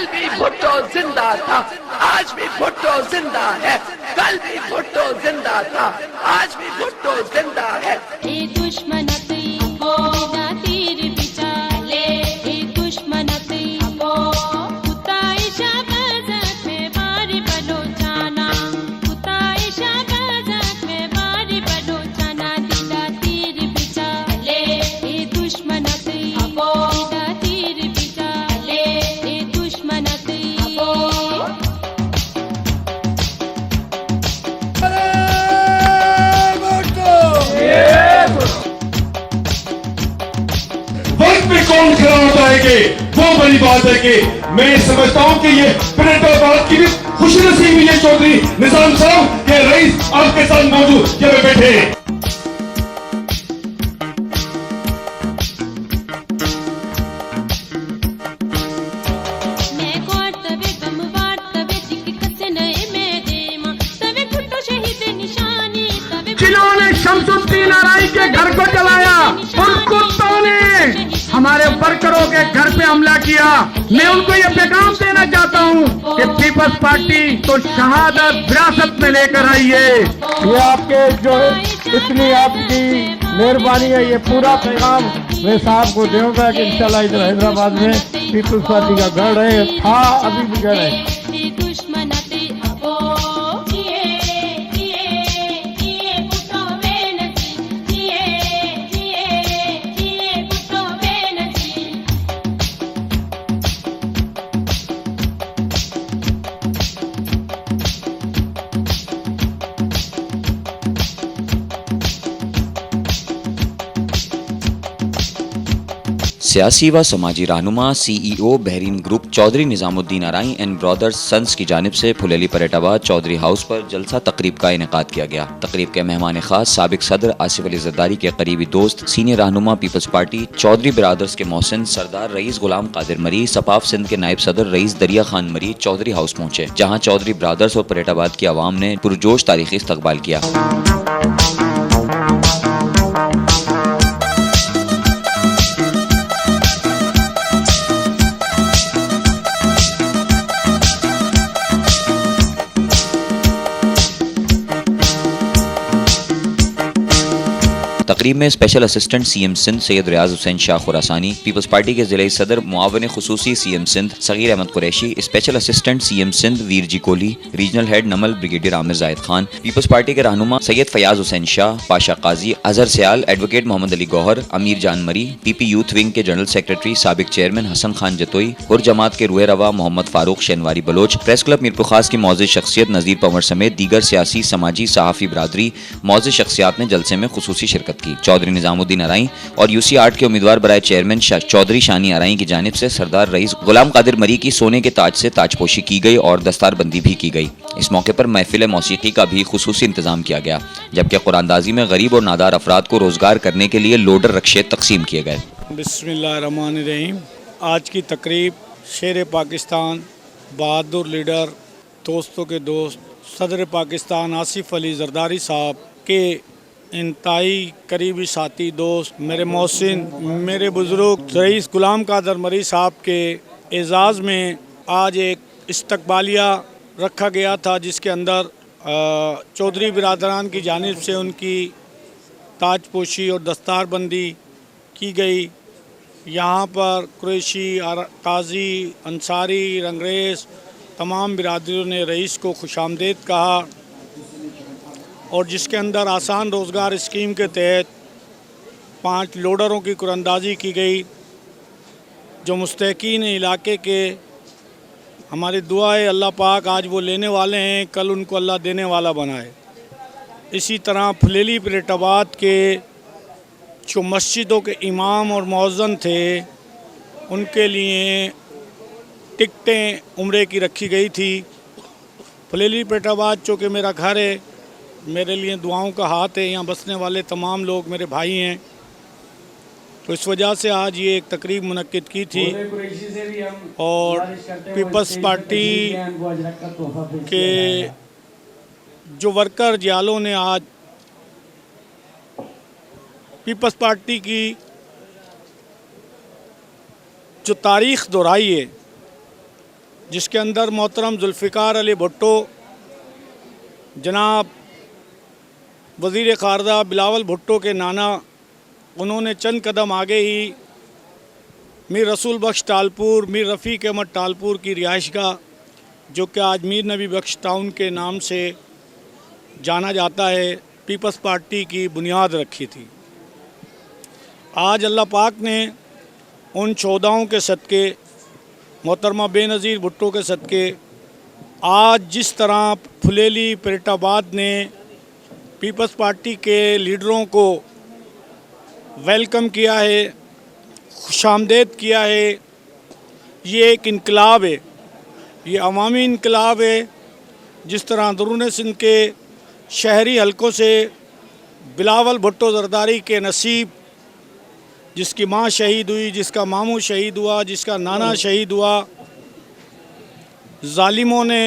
कल भी भुट्टो जिंदा था, आज भी भुट्टो जिंदा है। कल भी भुट्टो जिंदा था, आज भी भुट्टो जिंदा है। कौन खड़ा होता है कि वो बड़ी बात है कि मैं समझता हूं कि ये परेटाबाद की भी खुश नसीबी है चौधरी निजाम साहब के रईस आपके साथ मौजूद यहाँ पे बैठे हैं। जिन्होंने शमसुद्दीन आरई के घर को जलाया, उन कुत्तों ने हमारे वर्करों के घर पे हमला किया। मैं उनको ये पैगाम देना चाहता हूँ कि पीपल्स पार्टी तो शहादत विरासत में लेकर आई है। ये आपके जो इतनी आपकी मेहरबानी है, ये पूरा पैगाम मैं साहब को दूंगा कि इंशाल्लाह इधर हैदराबाद में पीपल्स पार्टी का गढ़ है, था अभी भी गढ़ है। सियासी व समाजी रहनुमा CEO Bahrain group Chaudhary Nizamuddin RE and brothers sons की जानिब से फुलेली परेटाबाद चौधरी हाउस पर जलसा तकरीब का इनेकाद किया गया। तकरीब के मेहमान खास साबिक सदर आसिफ अली जरदारी के करीबी दोस्त सीनियर रहनुमा पीपल्स पार्टी चौधरी ब्रदर्स के मोहसिन सरदार रईस गुलाम कादिर मरी सपाफ सिंध के नायब सदर रईस दरिया खान मरी चौधरी हाउस पहुँचे, जहाँ चौधरी ब्रदर्स और परेटाबाद की आवाम ने पुरजोश तारीखी इस्तकबाल किया। तकरीब में special assistant CM Sindh Syed Riaz Hussain Shah Khurasani, Peoples Party के जिले सदर मुआवन खुसूसी CM Sindh Saghir Ahmed Qureshi, special assistant CM Sindh Veer ji Kohli, regional head Namal brigadier Amir Zahid Khan, Peoples Party के रहनुमा Syed Fayaz Hussain Shah, Pasha Qazi, Azhar Sayal, advocate Mohammad Ali Gohar, Amir Jan Marri, PP youth wing के जनरल सेक्रेटरी साबिक चेयरमैन हसन खान जतोई, हुर जमात के रूह रवा Mohammad Farooq शनवारी Bloch, press club Mirpur खास की मौजूद शख्सियत नज़ीर पंवर समेत दीगर सियासी समाजी सहाफ़ी बरादरी मौजूद शख्सियात ने जलसे में खुसूसी शिरकत की। चौधरी निजामुद्दीन आरई और UC 8 के उम्मीदवार बराए चेयरमैन चौधरी शानी आरई की जानिब से सरदार रईस गुलाम कादिर मरी की सोने के ताज से ताजपोशी की गई और दस्तारबंदी भी की गई। इस मौके पर महफिल मौसीकी का भी खुसूसी इंतजाम किया गया, जबकि कुरानदाजी में गरीब और नादार अफराद को रोजगार करने के लिए लोडर रक्शे तकसीम किए गए। बिस्मिल्लाहिर्रहमानिर्रहीम। आज की तकरीब शेर पाकिस्तान, बहादुर लीडर, दोस्तों के दोस्त सदर पाकिस्तान आसिफ अली जरदारी साहब के इंतहाई करीबी साथी दोस्त मेरे मोहसिन मेरे बुज़ुर्ग रईस गुलाम कादिर मरी साहब के एजाज़ में आज एक इस्तकबालिया रखा गया था, जिसके अंदर चौधरी बिरादरान की जानिब से उनकी ताजपोशी और दस्तारबंदी की गई। यहाँ पर कुरैशी, काजी, अंसारी, रंगरेज तमाम बिरादरियों ने रईस को खुशामदीद कहा और जिसके अंदर आसान रोज़गार स्कीम के तहत 5 लोडरों की कुरानदाजी की गई, जो मुस्तहकीन इलाके के हमारी दुआ है अल्लाह पाक आज वो लेने वाले हैं, कल उनको अल्लाह देने वाला बनाए। इसी तरह फुलेली परेटाबाद के जो मस्जिदों के इमाम और मौज़न थे, उनके लिए टिकटें उम्रे की रखी गई थी। फुलेली परेटाबाद चूँकि मेरा घर है, मेरे लिए दुआओं का हाथ है, यहाँ बसने वाले तमाम लोग मेरे भाई हैं, तो इस वजह से आज ये एक तकरीब मुनक्किद की थी। और पीपल्स पार्टी के जो वर्कर जियालों ने आज पीपल्स पार्टी की जो तारीख़ दोहराई है, जिसके अंदर मोहतरम जुल्फ़िकार अली भुट्टो, जनाब वज़ीर ख़ारजा बिलावल भुट्टो के नाना, उन्होंने चंद कदम आगे ही मीर रसूल बख्श टालपुर, मीर रफ़ीक अहमद टालपुर की रिहाइशगाह, जो कि आज मीर नबी बख्श टाउन के नाम से जाना जाता है, पीपल्स पार्टी की बुनियाद रखी थी। आज अल्लाह पाक ने उन चौदाओं के सदक़े, मोहतरमा बेनज़ीर भुट्टो के सदक़े, आज जिस तरह फुलेली पेरटाबाद ने पीपल्स पार्टी के लीडरों को वेलकम किया है, खुशामदेद किया है, ये एक इनकलाब है, ये अवामी इनकलाब है। जिस तरह अंदरून सिंध के शहरी हलकों से बिलावल भुट्टो ज़रदारी के नसीब, जिसकी माँ शहीद हुई, जिसका मामू शहीद हुआ, जिसका नाना शहीद हुआ, जालिमों ने,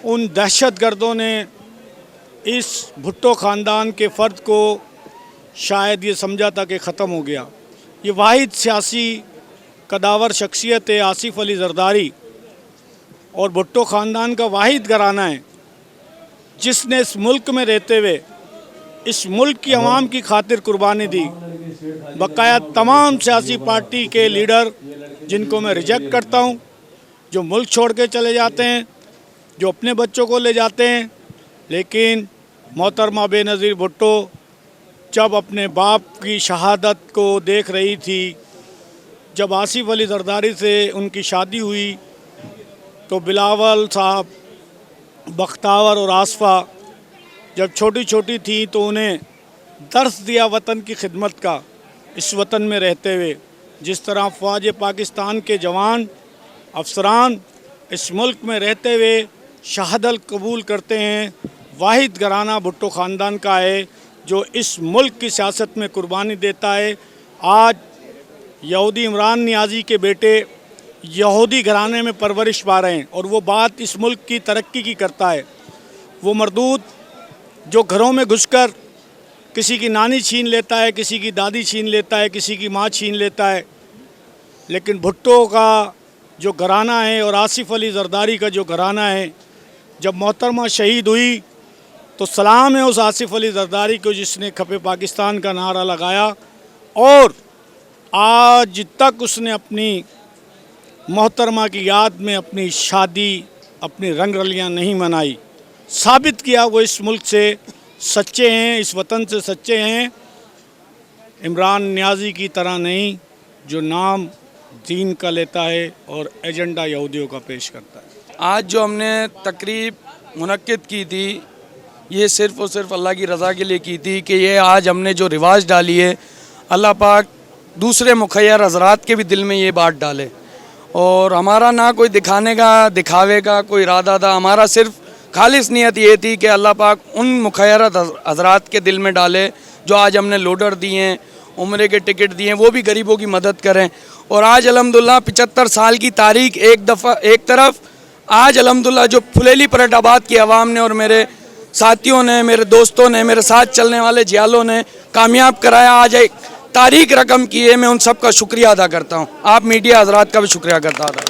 उन दहशतगर्दों ने इस भुट्टो ख़ानदान के फ़र्द को शायद ये समझा था कि ख़त्म हो गया। ये वाहिद सियासी कदावर शख्सियत है आसिफ अली ज़रदारी, और भुट्टो ख़ानदान का वाहिद घराना है जिसने इस मुल्क में रहते हुए इस मुल्क की आवाम की खातिर कुर्बानी दी। बकाया तमाम सियासी पार्टी के लीडर, जिनको मैं रिजेक्ट करता हूँ, जो मुल्क छोड़ के चले जाते हैं, जो अपने बच्चों को ले जाते हैं, लेकिन मोहतरमा बेनज़ीर भुट्टो जब अपने बाप की शहादत को देख रही थी, जब आसिफ अली ज़रदारी से उनकी शादी हुई, तो बिलावल साहब, बख्तावर और आसफ़ा जब छोटी छोटी थी तो उन्हें दर्स दिया वतन की खिदमत का, इस वतन में रहते हुए। जिस तरह फ़ौज पाकिस्तान के जवान अफसरान इस मुल्क में रहते हुए शहादत कबूल करते हैं, वाहिद घराना भुट्टो ख़ानदान का है जो इस मुल्क की सियासत में कुर्बानी देता है। आज यहूदी इमरान नियाज़ी के बेटे यहूदी घराने में परवरिश पा रहे हैं, और वो बात इस मुल्क की तरक्की की करता है। वो मरदूद जो घरों में घुसकर किसी की नानी छीन लेता है, किसी की दादी छीन लेता है, किसी की माँ छीन लेता है, लेकिन भुट्टो का जो घराना है और आसिफ अली ज़रदारी का जो घराना है, जब मोहतरमा शहीद हुई तो सलाम है उस आसिफ अली ज़रदारी को जिसने खपे पाकिस्तान का नारा लगाया, और आज तक उसने अपनी मोहतरमा की याद में अपनी शादी, अपनी रंगरलियाँ नहीं मनाई। साबित किया वो इस मुल्क से सच्चे हैं, इस वतन से सच्चे हैं, इमरान नियाज़ी की तरह नहीं जो नाम दीन का लेता है और एजेंडा यहूदियों का पेश करता है। आज जो हमने तकरीब मुनक्किद की थी, ये सिर्फ़ और सिर्फ अल्लाह की रज़ा के लिए की थी कि ये आज हमने जो रिवाज डाली है, अल्लाह पाक दूसरे मुखय्यर हज़रात के भी दिल में ये बात डाले। और हमारा ना कोई दिखाने का, दिखावे का कोई इरादा था, हमारा सिर्फ खालिस नियत ये थी कि अल्लाह पाक उन मुखय्यर हज़रात के दिल में डाले जो आज हमने लोडर दिए हैं, उम्रे के टिकट दिए हैं, वो भी गरीबों की मदद करें। और आज अल्हम्दुलिल्लाह 75 साल की तारीख एक तरफ, आज अल्हम्दुलिल्लाह जो फुलेली पेरटाबाद की आवाम ने और मेरे साथियों ने, मेरे दोस्तों ने, मेरे साथ चलने वाले जियालों ने कामयाब कराया, आज एक तारीख रकम की है। मैं उन सब का शुक्रिया अदा करता हूँ। आप मीडिया हज़रात का भी शुक्रिया करता था।